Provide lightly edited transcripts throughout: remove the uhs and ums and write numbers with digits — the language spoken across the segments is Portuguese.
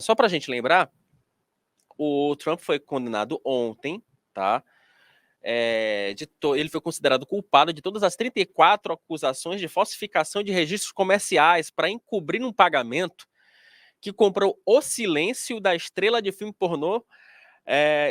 Só para a gente lembrar, o Trump foi condenado ontem, tá? Ele foi considerado culpado de todas as 34 acusações de falsificação de registros comerciais para encobrir um pagamento que comprou o silêncio da estrela de filme pornô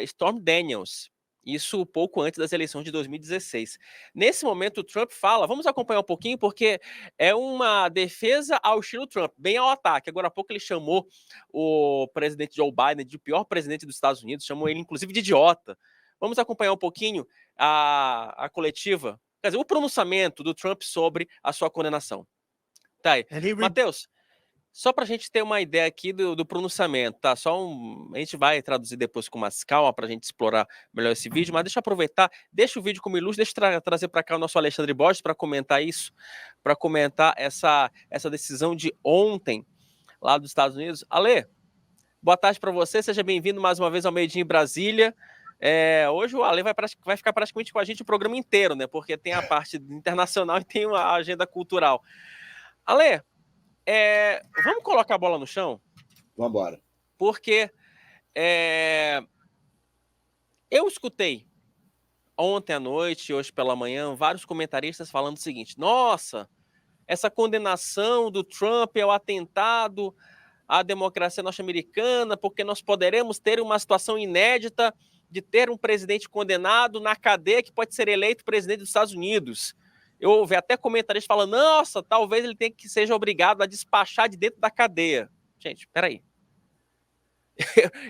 Stormy Daniels. Isso pouco antes das eleições de 2016. Nesse momento, o Trump fala, vamos acompanhar um pouquinho, porque é uma defesa ao estilo Trump, bem ao ataque. Agora há pouco ele chamou o presidente Joe Biden de pior presidente dos Estados Unidos, chamou ele inclusive de idiota. Vamos acompanhar um pouquinho a coletiva, quer dizer, o pronunciamento do Trump sobre a sua condenação. Tá aí. Matheus, só para a gente ter uma ideia aqui do pronunciamento, tá? A gente vai traduzir depois com mais calma para a gente explorar melhor esse vídeo, mas deixa eu aproveitar, deixa o vídeo como ilustre, deixa eu trazer para cá o nosso Alexandre Borges para comentar isso, para comentar essa decisão de ontem lá dos Estados Unidos. Ale, boa tarde para você, seja bem-vindo mais uma vez ao Meio Dia em Brasília. Hoje o Ale vai ficar praticamente com a gente o programa inteiro, né? Porque tem a parte internacional e tem a agenda cultural. Ale, vamos colocar a bola no chão? Vamos embora. Porque eu escutei ontem à noite, hoje pela manhã, vários comentaristas falando o seguinte: nossa, essa condenação do Trump é o atentado à democracia norte-americana, porque nós poderemos ter uma situação inédita de ter um presidente condenado na cadeia que pode ser eleito presidente dos Estados Unidos. Eu ouvi até comentaristas falando, nossa, talvez ele tenha que seja obrigado a despachar de dentro da cadeia. Gente, peraí.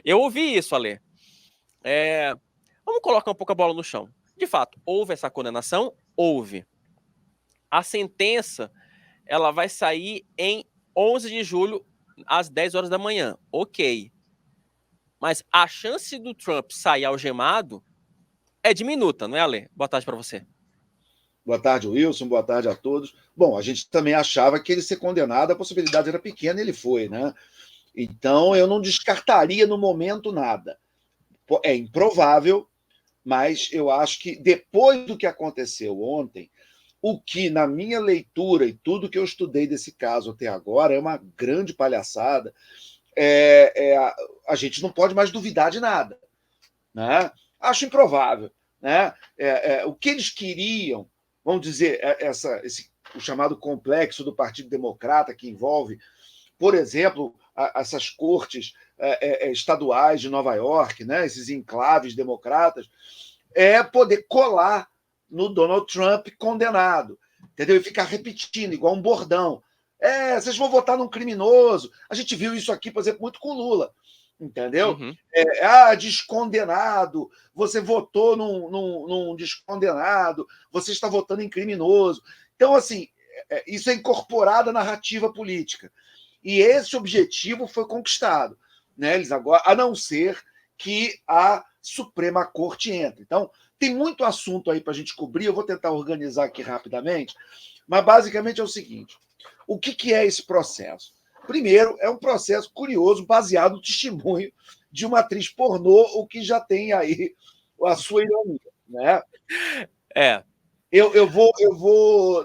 Eu ouvi isso, Ale. Vamos colocar um pouco a bola no chão. De fato, houve essa condenação? Houve. A sentença, ela vai sair em 11 de julho, às 10 horas da manhã. Ok. Mas a chance do Trump sair algemado é diminuta, não é, Ale? Boa tarde para você. Boa tarde, Wilson. Boa tarde a todos. Bom, a gente também achava que ele ser condenado, a possibilidade era pequena e ele foi, né? Então, eu não descartaria no momento nada. É improvável, mas eu acho que depois do que aconteceu ontem, o que, na minha leitura e tudo que eu estudei desse caso até agora, é uma grande palhaçada. A gente não pode mais duvidar de nada, né? Acho improvável, né? O que eles queriam, vamos dizer, o chamado complexo do Partido Democrata, que envolve, por exemplo, essas cortes estaduais de Nova York, né? Esses enclaves democratas, é poder colar no Donald Trump condenado, entendeu? E ficar repetindo, igual um bordão. Vocês vão votar num criminoso. A gente viu isso aqui, por exemplo, muito com Lula, entendeu? Uhum. Descondenado, você votou num descondenado, você está votando em criminoso. Então, assim, isso é incorporado à narrativa política. E esse objetivo foi conquistado, né? Eles agora, a não ser que a Suprema Corte entre. Então, tem muito assunto aí para a gente cobrir, eu vou tentar organizar aqui rapidamente, mas basicamente é o seguinte: o que é esse processo? Primeiro, é um processo curioso, baseado no testemunho de uma atriz pornô, o que já tem aí a sua ironia, né? Eu vou.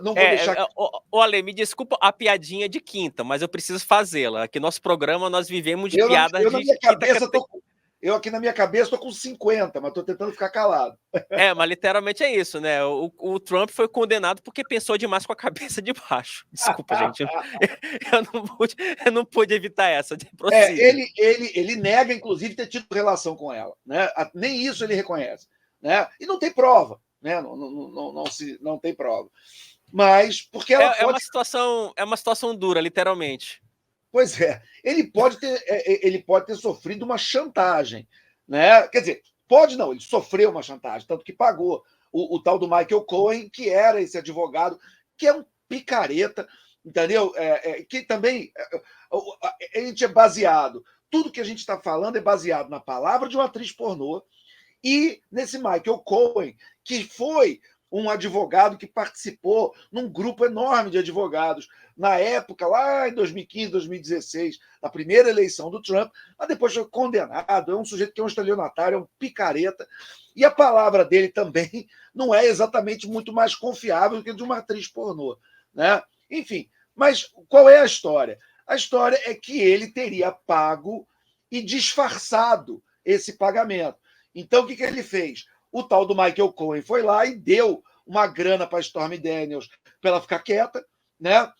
Não vou deixar. Ale, me desculpa a piadinha de quinta, mas eu preciso fazê-la. Aqui no nosso programa nós vivemos de piadas de quinta. Eu aqui na minha cabeça estou com 50, mas estou tentando ficar calado. Mas literalmente é isso, né? O Trump foi condenado porque pensou demais com a cabeça de baixo. Desculpa, gente. Eu não pude evitar essa. Ele nega, inclusive, ter tido relação com ela, né? Nem isso ele reconhece, né? E não tem prova, né? Não tem prova. Mas porque ela pode... é uma situação dura, literalmente. Pois é, ele pode ter sofrido uma chantagem, né? Quer dizer, pode não, ele sofreu uma chantagem, tanto que pagou o tal do Michael Cohen, que era esse advogado, que é um picareta, entendeu? Que também a gente é baseado, tudo que a gente está falando é baseado na palavra de uma atriz pornô e nesse Michael Cohen, que foi um advogado que participou num grupo enorme de advogados na época, lá em 2015, 2016, na primeira eleição do Trump, mas depois foi condenado. É um sujeito que é um estelionatário, é um picareta, e a palavra dele também não é exatamente muito mais confiável do que a de uma atriz pornô, né? Enfim, mas qual é a história? A história é que ele teria pago e disfarçado esse pagamento. Então, o que ele fez? O tal do Michael Cohen foi lá e deu uma grana para a Stormy Daniels para ela ficar quieta, né?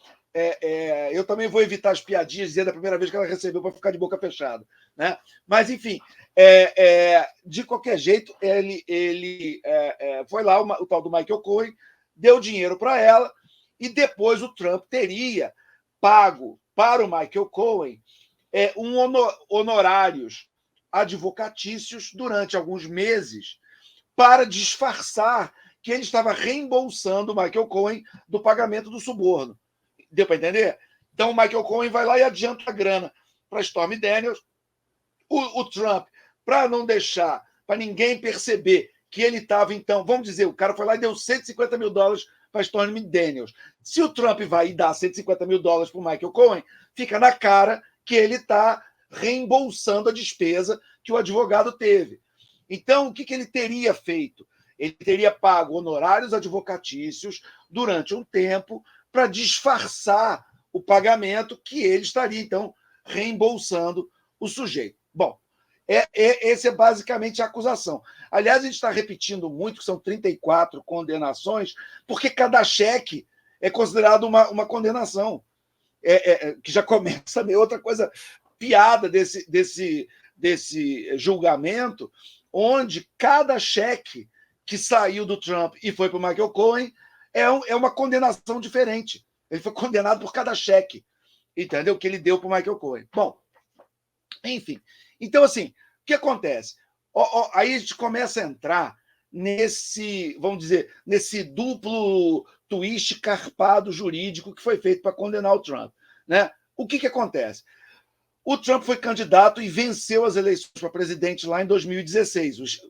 Eu também vou evitar as piadinhas dizendo a primeira vez que ela recebeu para ficar de boca fechada, né? Mas, enfim, de qualquer jeito, ele foi lá, o tal do Michael Cohen, deu dinheiro para ela, e depois o Trump teria pago para o Michael Cohen honorários advocatícios durante alguns meses para disfarçar que ele estava reembolsando o Michael Cohen do pagamento do suborno. Deu para entender? Então o Michael Cohen vai lá e adianta a grana para Stormy Daniels. O Trump, para não deixar, para ninguém perceber que ele estava, então, vamos dizer, o cara foi lá e deu $150 mil para Stormy Daniels. Se o Trump vai e dá $150 mil para o Michael Cohen, fica na cara que ele está reembolsando a despesa que o advogado teve. Então, o que ele teria feito? Ele teria pago honorários advocatícios durante um tempo para disfarçar o pagamento que ele estaria, então, reembolsando o sujeito. Bom, essa é basicamente a acusação. Aliás, a gente está repetindo muito que são 34 condenações, porque cada cheque é considerado uma condenação. Que já começa meio outra coisa, piada desse julgamento, onde cada cheque que saiu do Trump e foi para o Michael Cohen é uma condenação diferente. Ele foi condenado por cada cheque, entendeu? Que ele deu para o Michael Cohen. Bom, enfim. Então, assim, o que acontece? Aí a gente começa a entrar nesse, vamos dizer, nesse duplo twist carpado jurídico que foi feito para condenar o Trump, né? O que acontece? O Trump foi candidato e venceu as eleições para presidente lá em 2016.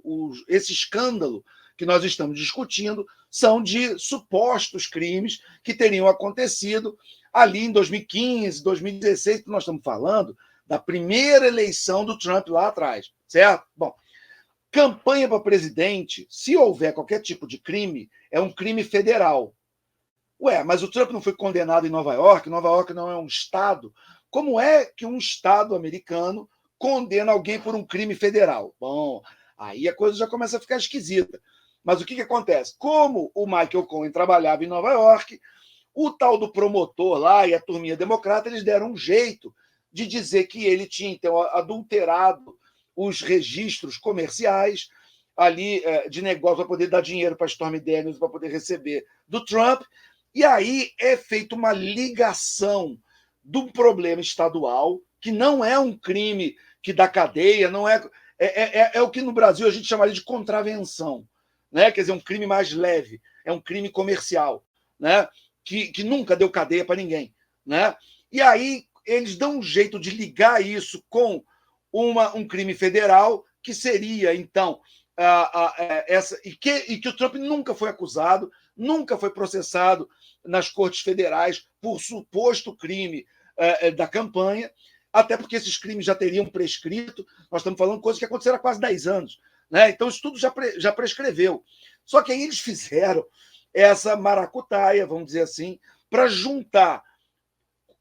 Esse escândalo que nós estamos discutindo são de supostos crimes que teriam acontecido ali em 2015, 2016, que nós estamos falando da primeira eleição do Trump lá atrás, certo? Bom, campanha para presidente, se houver qualquer tipo de crime, é um crime federal. Ué, mas o Trump não foi condenado em Nova York? Nova York não é um estado? Como é que um estado americano condena alguém por um crime federal? Bom, aí a coisa já começa a ficar esquisita. Mas o que acontece? Como o Michael Cohen trabalhava em Nova York, o tal do promotor lá e a turminha democrata, eles deram um jeito de dizer que ele tinha, então, adulterado os registros comerciais ali de negócio para poder dar dinheiro para Stormy Daniels, para poder receber do Trump. E aí é feita uma ligação do problema estadual, que não é um crime que dá cadeia, não é o que no Brasil a gente chamaria de contravenção, né? Quer dizer, um crime mais leve, é um crime comercial, né? Que nunca deu cadeia para ninguém, né? E aí eles dão um jeito de ligar isso com um crime federal, que seria, então, que o Trump nunca foi acusado, nunca foi processado nas cortes federais por suposto crime da campanha, até porque esses crimes já teriam prescrito. Nós estamos falando de coisas que aconteceram há quase 10 anos. Né? Então, isso tudo já prescreveu. Só que aí eles fizeram essa maracutaia, vamos dizer assim, para juntar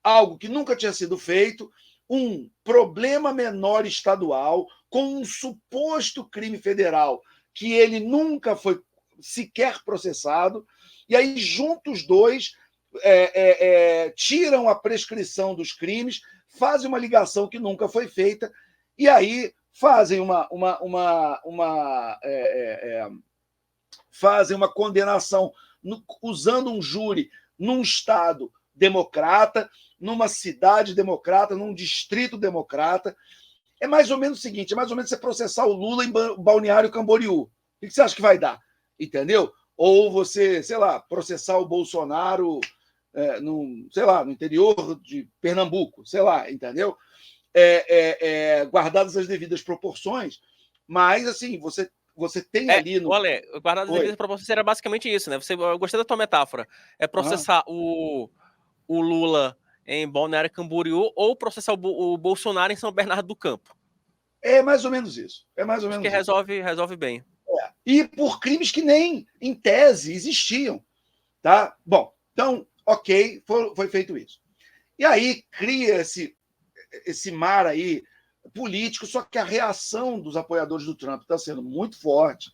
algo que nunca tinha sido feito, um problema menor estadual, com um suposto crime federal que ele nunca foi sequer processado, e aí juntam os dois, tiram a prescrição dos crimes, fazem uma ligação que nunca foi feita, e aí fazem fazem uma condenação usando um júri num estado democrata, numa cidade democrata, num distrito democrata. É mais ou menos o seguinte, é mais ou menos você processar o Lula em Balneário Camboriú. O que você acha que vai dar? Entendeu? Ou você, sei lá, processar o Bolsonaro no interior de Pernambuco, sei lá, entendeu? Guardadas as devidas proporções, mas, assim, você tem ali no... Olha, guardadas as devidas proporções era basicamente isso, né? Eu gostei da tua metáfora. É processar o Lula em Balneário Camboriú ou processar o Bolsonaro em São Bernardo do Campo. É mais ou menos isso. Acho que resolve bem. E por crimes que nem, em tese, existiam. Tá? Bom, então, ok, foi feito isso. E aí cria esse mar aí político, só que a reação dos apoiadores do Trump está sendo muito forte.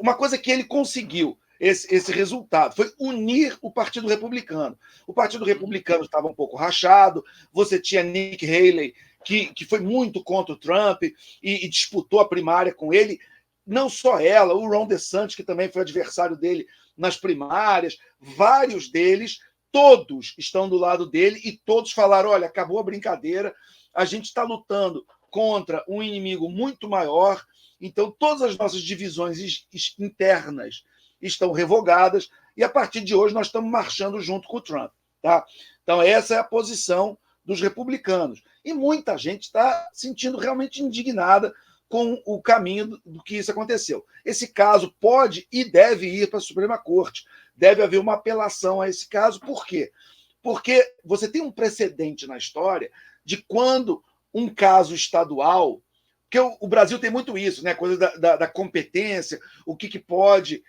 Uma coisa que ele conseguiu, esse resultado, foi unir o Partido Republicano. O Partido Republicano estava um pouco rachado, você tinha Nikki Haley, que foi muito contra o Trump e disputou a primária com ele. Não só ela, o Ron DeSantis, que também foi adversário dele nas primárias, vários deles, todos estão do lado dele e todos falaram: olha, acabou a brincadeira, a gente está lutando contra um inimigo muito maior, então todas as nossas divisões internas estão revogadas e a partir de hoje nós estamos marchando junto com o Trump. Tá? Então essa é a posição dos republicanos. E muita gente está sentindo realmente indignada com o caminho do que isso aconteceu. Esse caso pode e deve ir para a Suprema Corte. Deve haver uma apelação a esse caso. Por quê? Porque você tem um precedente na história de quando um caso estadual, porque o Brasil tem muito isso, né? Coisa da competência, o que pode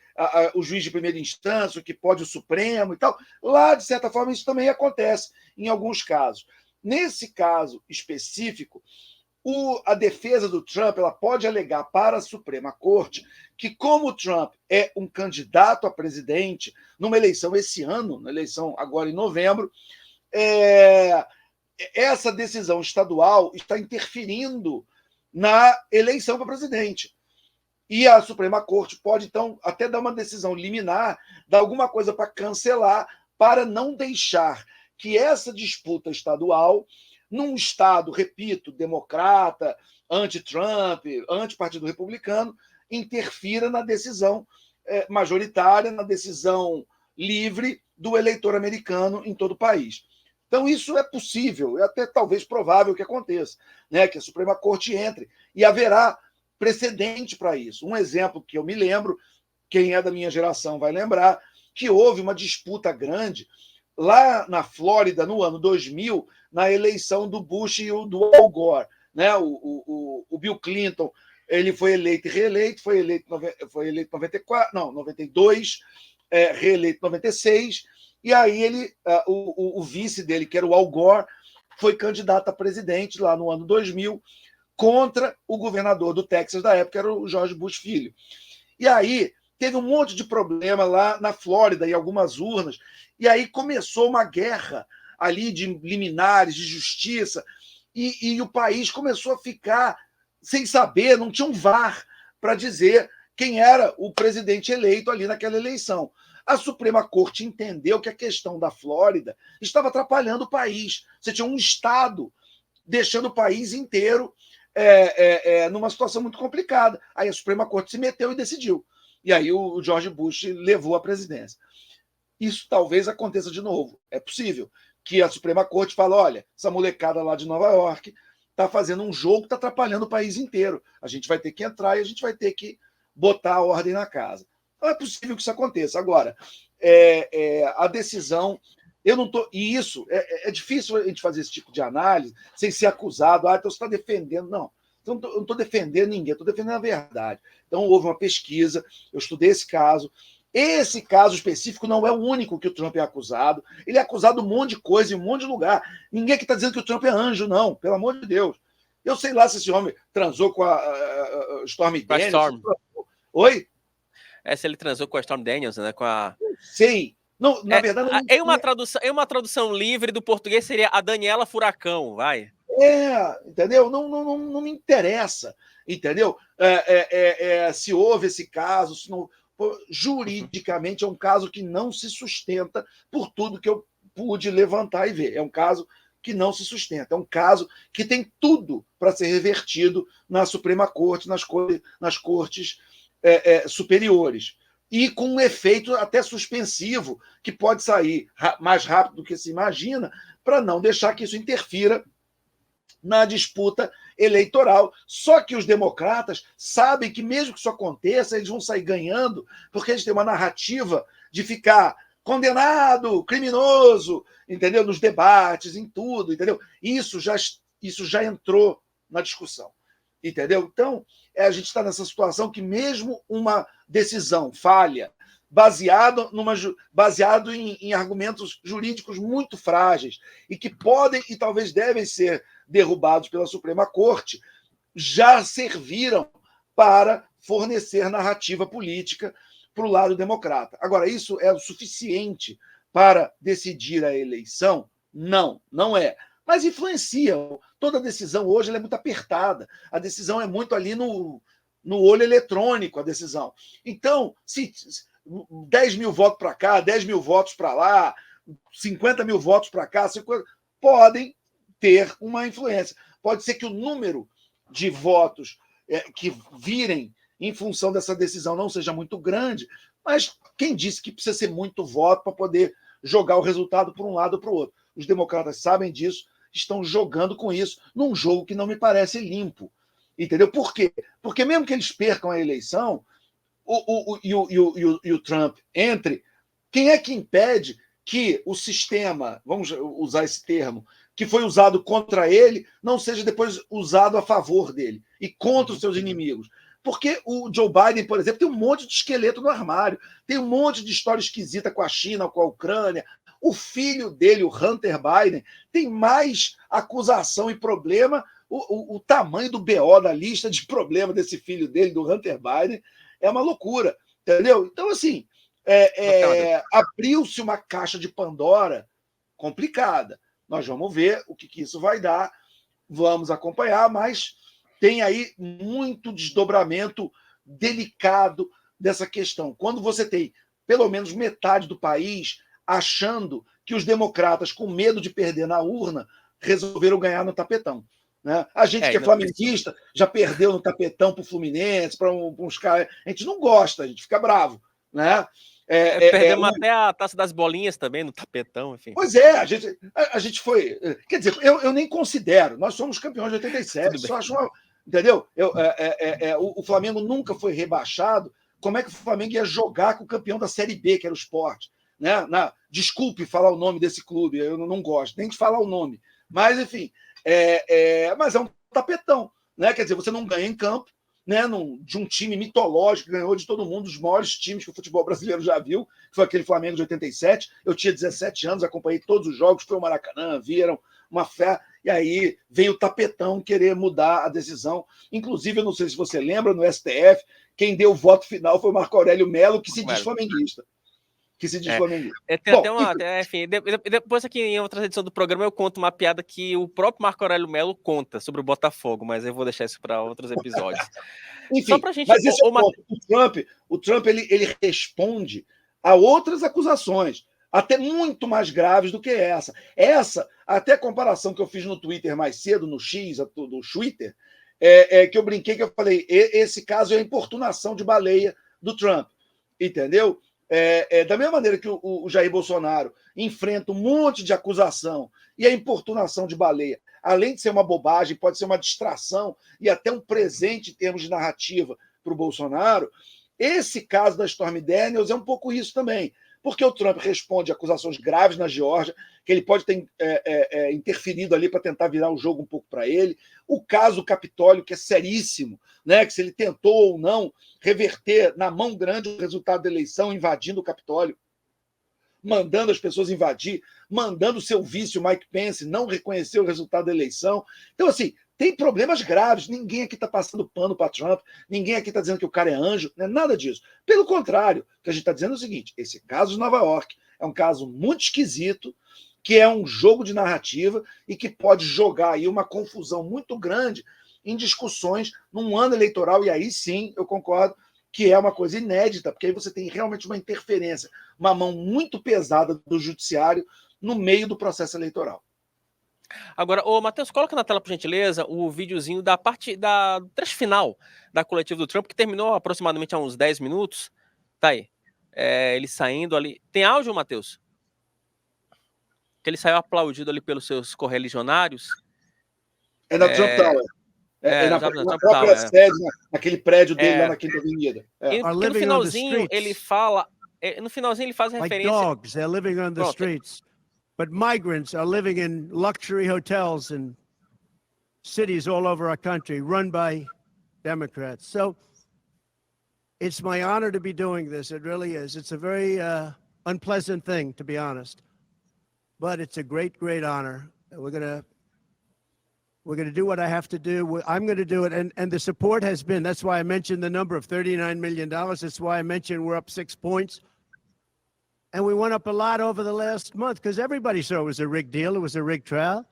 o juiz de primeira instância, o que pode o Supremo e tal. Lá, de certa forma, isso também acontece em alguns casos. Nesse caso específico, a defesa do Trump ela pode alegar para a Suprema Corte que, como o Trump é um candidato a presidente numa eleição esse ano, na eleição agora em novembro, essa decisão estadual está interferindo na eleição para presidente. E a Suprema Corte pode, então, até dar uma decisão liminar, dar alguma coisa para cancelar, para não deixar que essa disputa estadual, num estado, repito, democrata, anti-Trump, anti-Partido Republicano, interfira na decisão majoritária, na decisão livre do eleitor americano em todo o país. Então, isso é possível, é até talvez provável que aconteça, né? Que a Suprema Corte entre e haverá precedente para isso. Um exemplo que eu me lembro, quem é da minha geração vai lembrar, que houve uma disputa grande lá na Flórida, no ano 2000, na eleição do Bush e do Al Gore. Né? O Bill Clinton ele foi eleito e reeleito, foi eleito em 94, não, 92, reeleito em 96, e aí o vice dele, que era o Al Gore, foi candidato a presidente lá no ano 2000 contra o governador do Texas da época, era o George Bush Filho. E aí teve um monte de problema lá na Flórida, em algumas urnas, e aí começou uma guerra ali de liminares, de justiça, e o país começou a ficar sem saber, não tinha um VAR para dizer quem era o presidente eleito ali naquela eleição. A Suprema Corte entendeu que a questão da Flórida estava atrapalhando o país. Você tinha um Estado deixando o país inteiro numa situação muito complicada. Aí a Suprema Corte se meteu e decidiu. E aí o George Bush levou a presidência. Isso talvez aconteça de novo. É possível que a Suprema Corte fale: olha, essa molecada lá de Nova York está fazendo um jogo que está atrapalhando o país inteiro. A gente vai ter que entrar e a gente vai ter que botar a ordem na casa. Então é possível que isso aconteça. Agora, a decisão... Eu não tô, e isso é difícil a gente fazer esse tipo de análise sem ser acusado. Então você está defendendo. Não, eu não estou defendendo ninguém, estou defendendo a verdade. Então houve uma pesquisa, eu estudei esse caso. Esse caso específico não é o único que o Trump é acusado. Ele é acusado de um monte de coisa em um monte de lugar. Ninguém aqui está dizendo que o Trump é anjo, não, pelo amor de Deus. Eu sei lá se esse homem transou com a Stormy Daniels. Storm. Oi? Se ele transou com a Storm Daniels, né? Com a... Sei. Não, na verdade, em uma tradução livre do português seria a Daniela Furacão, vai. Entendeu? Não me interessa, entendeu? Se houve esse caso, se não, juridicamente é um caso que não se sustenta por tudo que eu pude levantar e ver. É um caso que não se sustenta. É um caso que tem tudo para ser revertido na Suprema Corte, nas cortes superiores. E com um efeito até suspensivo, que pode sair mais rápido do que se imagina, para não deixar que isso interfira na disputa eleitoral. Só que os democratas sabem que, mesmo que isso aconteça, eles vão sair ganhando, porque eles têm uma narrativa de ficar condenado, criminoso, entendeu? Nos debates, em tudo, entendeu? Isso já entrou na discussão. Entendeu? Então, a gente está nessa situação que, mesmo uma decisão falha, baseado em argumentos jurídicos muito frágeis e que podem e talvez devem ser derrubados pela Suprema Corte, já serviram para fornecer narrativa política para o lado democrata. Agora, isso é o suficiente para decidir a eleição? Não, não é. Mas influencia. Toda decisão hoje é muito apertada. A decisão é muito ali no olho eletrônico, a decisão. Então, se 10 mil votos para cá, 10 mil votos para lá, 50 mil votos para cá, 50, podem ter uma influência. Pode ser que o número de votos que virem em função dessa decisão não seja muito grande, mas quem disse que precisa ser muito voto para poder jogar o resultado para um lado ou para o outro? Os democratas sabem disso, estão jogando com isso num jogo que não me parece limpo. Entendeu? Por quê? Porque mesmo que eles percam a eleição, o Trump entre, quem é que impede que o sistema, vamos usar esse termo, que foi usado contra ele, não seja depois usado a favor dele e contra os seus inimigos? Porque o Joe Biden, por exemplo, tem um monte de esqueleto no armário, tem um monte de história esquisita com a China, com a Ucrânia. O filho dele, o Hunter Biden, tem mais acusação e problema. O tamanho do BO da lista de problema desse filho dele, do Hunter Biden, é uma loucura, entendeu? Então, assim, abriu-se uma caixa de Pandora complicada. Nós vamos ver o que isso vai dar, vamos acompanhar, mas tem aí muito desdobramento delicado dessa questão. Quando você tem pelo menos metade do país achando que os democratas, com medo de perder na urna, resolveram ganhar no tapetão. Né? A gente que é flamenguista já perdeu no tapetão para o Fluminense, para uns caras. A gente não gosta, a gente fica bravo. Né? Perdemos até a taça das bolinhas também no tapetão, enfim. Pois é, a gente foi. Quer dizer, eu nem considero, nós somos campeões de 87, só acho uma. Entendeu? O Flamengo nunca foi rebaixado. Como é que o Flamengo ia jogar com o campeão da Série B, que era o Sport? Né? Desculpe falar o nome desse clube, eu não gosto nem de falar o nome. Mas, enfim, mas é um tapetão. Né? Quer dizer, você não ganha em campo, né, de um time mitológico, que ganhou de todo mundo, os maiores times que o futebol brasileiro já viu, que foi aquele Flamengo de 87. Eu tinha 17 anos, acompanhei todos os jogos, foi o Maracanã, viram uma fé, e aí veio o tapetão querer mudar a decisão. Inclusive, eu não sei se você lembra, no STF, quem deu o voto final foi o Marco Aurélio Melo, que se diz flamenguista. Tem até uma. Enfim, depois aqui em outra edição do programa eu conto uma piada que o próprio Marco Aurélio Melo conta sobre o Botafogo, mas eu vou deixar isso para outros episódios. Enfim, só pra gente, mas esse o Trump ele responde a outras acusações, até muito mais graves do que essa. Até a comparação que eu fiz no Twitter mais cedo, no X, do Twitter, que eu brinquei, que eu falei, esse caso é a importunação de baleia do Trump, entendeu? Da mesma maneira que o Jair Bolsonaro enfrenta um monte de acusação e a importunação de baleia, além de ser uma bobagem, pode ser uma distração e até um presente em termos de narrativa para o Bolsonaro, esse caso da Stormy Daniels é um pouco isso também, porque o Trump responde a acusações graves na Geórgia, que ele pode ter interferido ali para tentar virar o jogo um pouco para ele, o caso do Capitólio, que é seríssimo, né, que se ele tentou ou não reverter na mão grande o resultado da eleição, invadindo o Capitólio, mandando as pessoas invadir, mandando o seu vice, o Mike Pence, não reconhecer o resultado da eleição. Então, assim, tem problemas graves. Ninguém aqui está passando pano para Trump, ninguém aqui está dizendo que o cara é anjo, não é nada disso. Pelo contrário, o que a gente está dizendo é o seguinte: esse caso de Nova York é um caso muito esquisito, que é um jogo de narrativa e que pode jogar aí uma confusão muito grande em discussões num ano eleitoral, e aí sim, eu concordo, que é uma coisa inédita, porque aí você tem realmente uma interferência, uma mão muito pesada do judiciário no meio do processo eleitoral. Agora, Matheus, coloca na tela, por gentileza, o videozinho do trecho final da coletiva do Trump, que terminou aproximadamente há uns 10 minutos. Tá aí. Ele saindo ali. Tem áudio, Matheus? Que ele saiu aplaudido ali pelos seus correligionários. É na Trump Tower. Na própria sede, naquele prédio dele lá na Quinta Avenida. E no finalzinho ele fala. No finalzinho ele faz referência. Like dogs, they're living on the streets. But migrants are living in luxury hotels in cities all over our country, run by Democrats. So it's my honor to be doing this. It really is. It's a very unpleasant thing, to be honest. But it's a great, great honor. We're going to We're going to do what I have to do. I'm going to do it. And the support has been, that's why I mentioned the number of $39 million. That's why I mentioned we're up 6 points. And we went up a lot over the last month because everybody saw it was a rigged deal. It was a rigged trial.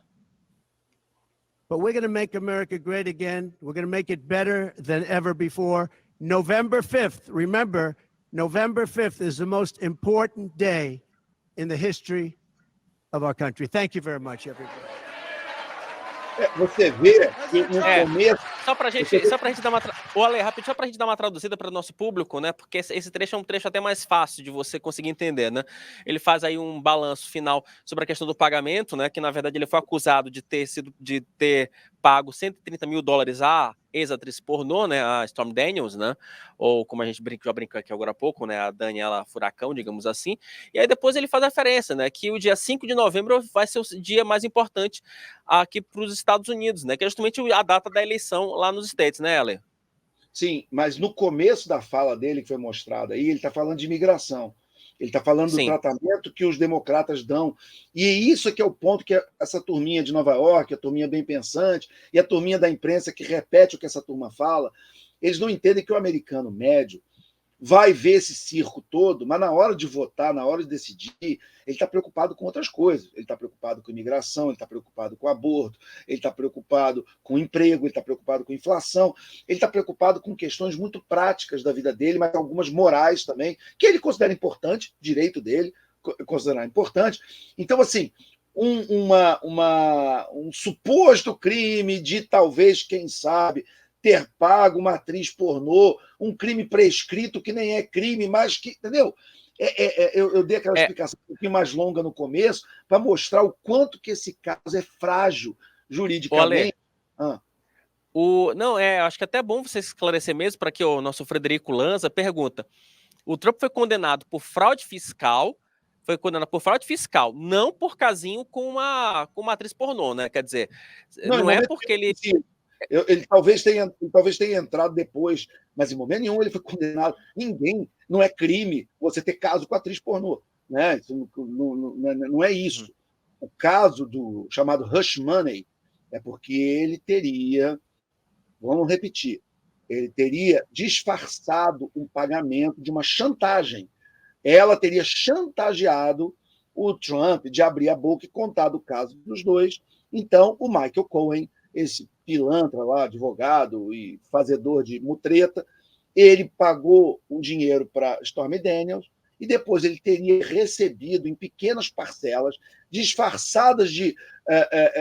But we're going to make America great again. We're going to make it better than ever before. November 5th, remember, November 5th is the most important day in the history of our country. Thank you very much, everybody. Você vê que no começo... Só pra gente dar uma... Ô, Ale, rápido, só pra gente dar uma traduzida para o nosso público, né? Porque esse trecho é um trecho até mais fácil de você conseguir entender, né? Ele faz aí um balanço final sobre a questão do pagamento, né? Que, na verdade, ele foi acusado de ter pago $130 mil à ex-atriz pornô, né? A Stormy Daniels, né? Ou, como a gente já brincou aqui agora há pouco, né? A Daniela Furacão, digamos assim. E aí depois ele faz a referência, né? Que o dia 5 de novembro vai ser o dia mais importante aqui para os Estados Unidos, né? Que é justamente a data da eleição lá nos States, né, Ale? Sim, mas no começo da fala dele, que foi mostrado aí, ele está falando de imigração. Ele está falando do tratamento que os democratas dão. E isso é que é o ponto que essa turminha de Nova York, a turminha bem pensante, e a turminha da imprensa que repete o que essa turma fala, eles não entendem que o americano médio vai ver esse circo todo, mas na hora de votar, na hora de decidir, ele está preocupado com outras coisas. Ele está preocupado com imigração, ele está preocupado com aborto, ele está preocupado com emprego, ele está preocupado com inflação, ele está preocupado com questões muito práticas da vida dele, mas algumas morais também, que ele considera importante, direito dele considerar importante. Então, assim, um suposto crime de talvez, quem sabe, ter pago uma atriz pornô, um crime prescrito que nem é crime, mas que, entendeu? Eu dei aquela explicação um pouquinho mais longa no começo para mostrar o quanto que esse caso é frágil juridicamente. Acho que é até bom você esclarecer mesmo para que o nosso Frederico Lanza pergunta. O Trump foi condenado por fraude fiscal, não por casinho com uma atriz pornô, né? Quer dizer, não é porque ele... Ele talvez tenha entrado depois, mas em momento nenhum ele foi condenado. Não é crime você ter caso com a atriz pornô. Né? Isso não é isso. O caso do chamado Hush Money é porque ele teria, vamos repetir, ele teria disfarçado um pagamento de uma chantagem. Ela teria chantageado o Trump de abrir a boca e contar do caso dos dois. Então, o Michael Cohen, esse pilantra lá, advogado e fazedor de mutreta, ele pagou um dinheiro para Stormy Daniels e depois ele teria recebido em pequenas parcelas, disfarçadas de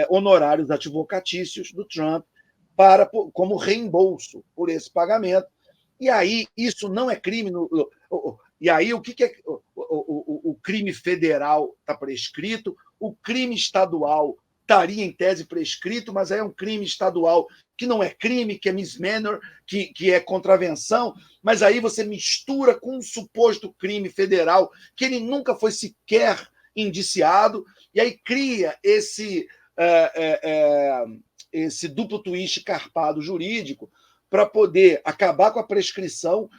honorários advocatícios do Trump, como reembolso por esse pagamento. E aí, isso não é crime. E aí, o que é o crime federal está prescrito, o crime estadual estaria em tese prescrito, mas aí é um crime estadual que não é crime, que é misdemeanor, que é contravenção, mas aí você mistura com um suposto crime federal que ele nunca foi sequer indiciado, e aí cria esse duplo twist carpado jurídico para poder acabar com a prescrição,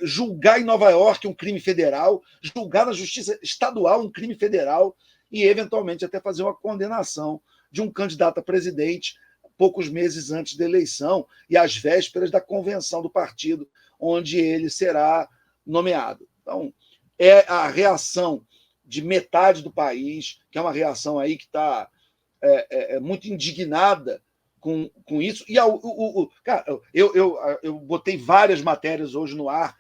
julgar em Nova York um crime federal, julgar na justiça estadual um crime federal, e, eventualmente, até fazer uma condenação de um candidato a presidente poucos meses antes da eleição e às vésperas da convenção do partido, onde ele será nomeado. Então, é a reação de metade do país, que é uma reação aí que está muito indignada com isso. E cara, eu botei várias matérias hoje no ar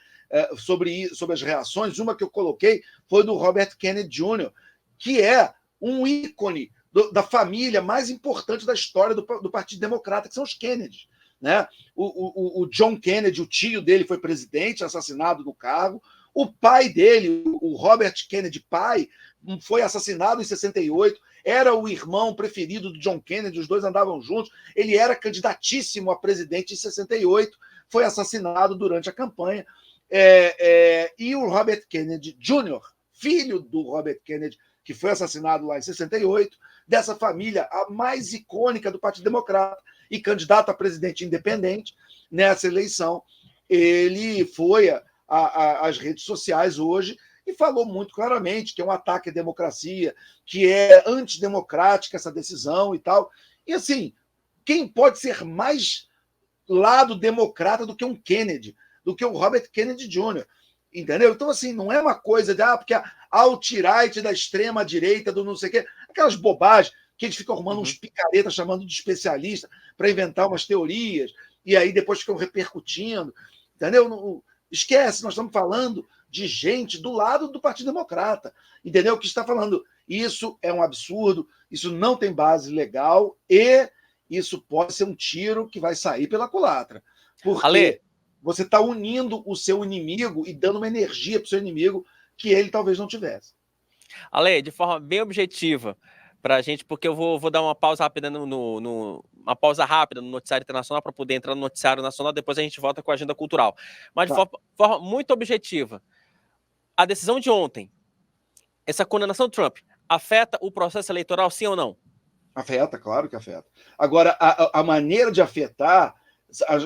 sobre as reações. Uma que eu coloquei foi do Robert Kennedy Jr., que é um ícone da família mais importante da história do Partido Democrata, que são os Kennedy. Né? O John Kennedy, o tio dele, foi presidente, assassinado no cargo. O pai dele, o Robert Kennedy pai, foi assassinado em 68. Era o irmão preferido do John Kennedy, os dois andavam juntos. Ele era candidatíssimo a presidente em 68, foi assassinado durante a campanha. E o Robert Kennedy Jr., filho do Robert Kennedy, que foi assassinado lá em 68, dessa família, a mais icônica do Partido Democrata, e candidato a presidente independente nessa eleição, ele foi às redes sociais hoje e falou muito claramente que é um ataque à democracia, que é antidemocrática essa decisão e tal. E, assim, quem pode ser mais lado democrata do que um Kennedy, do que o Robert Kennedy Jr., entendeu? Então, assim, não é uma coisa de, porque a alt-right da extrema-direita, do não sei o quê, aquelas bobagens que eles ficam arrumando uns picaretas, chamando de especialista, para inventar umas teorias, e aí depois ficam repercutindo, entendeu? Não, esquece, nós estamos falando de gente do lado do Partido Democrata, entendeu? O que está falando, isso é um absurdo, isso não tem base legal e isso pode ser um tiro que vai sair pela culatra. Porque Ale, você está unindo o seu inimigo e dando uma energia para o seu inimigo que ele talvez não tivesse. Ale, de forma bem objetiva para a gente, porque eu vou dar uma pausa rápida uma pausa rápida no noticiário internacional para poder entrar no noticiário nacional, depois a gente volta com a agenda cultural. Mas de forma muito objetiva, a decisão de ontem, essa condenação do Trump, afeta o processo eleitoral, sim ou não? Afeta, claro que afeta. Agora, a maneira de afetar,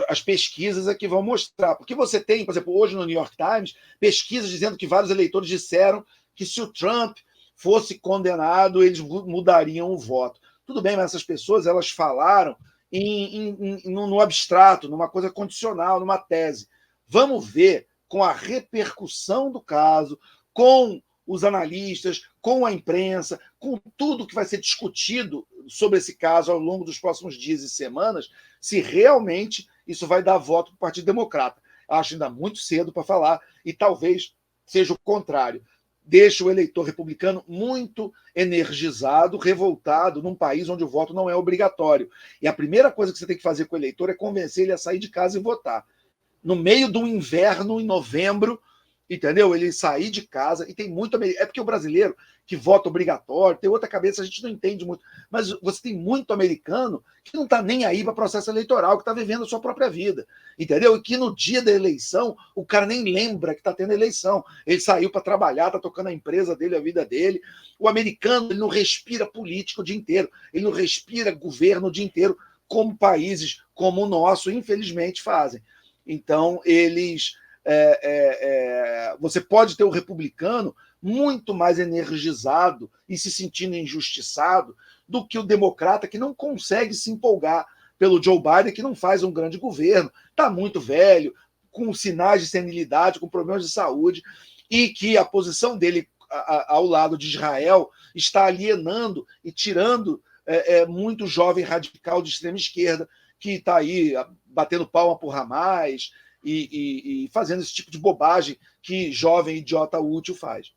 as pesquisas é que vão mostrar. Porque você tem, por exemplo, hoje no New York Times, pesquisas dizendo que vários eleitores disseram que se o Trump fosse condenado, eles mudariam o voto. Tudo bem, mas essas pessoas elas falaram no abstrato, numa coisa condicional, numa tese. Vamos ver com a repercussão do caso, com os analistas, com a imprensa, com tudo que vai ser discutido sobre esse caso ao longo dos próximos dias e semanas, se realmente isso vai dar voto para o Partido Democrata. Acho ainda muito cedo para falar, e talvez seja o contrário. Deixa o eleitor republicano muito energizado, revoltado, num país onde o voto não é obrigatório. E a primeira coisa que você tem que fazer com o eleitor é convencer ele a sair de casa e votar. No meio do inverno, em novembro, entendeu? Ele sair de casa, e tem muito... É porque o brasileiro que vota obrigatório, tem outra cabeça, a gente não entende muito. Mas você tem muito americano que não está nem aí para processo eleitoral, que está vivendo a sua própria vida, entendeu? E que no dia da eleição, o cara nem lembra que está tendo eleição. Ele saiu para trabalhar, está tocando a empresa dele, a vida dele. O americano, ele não respira político o dia inteiro, ele não respira governo o dia inteiro, como países como o nosso, infelizmente, fazem. Então, eles... você pode ter o republicano muito mais energizado e se sentindo injustiçado do que o democrata, que não consegue se empolgar pelo Joe Biden, que não faz um grande governo, está muito velho, com sinais de senilidade, com problemas de saúde, e que a posição dele ao lado de Israel está alienando e tirando muito jovem radical de extrema esquerda que está aí batendo palma por Hamas e fazendo esse tipo de bobagem que jovem idiota útil faz.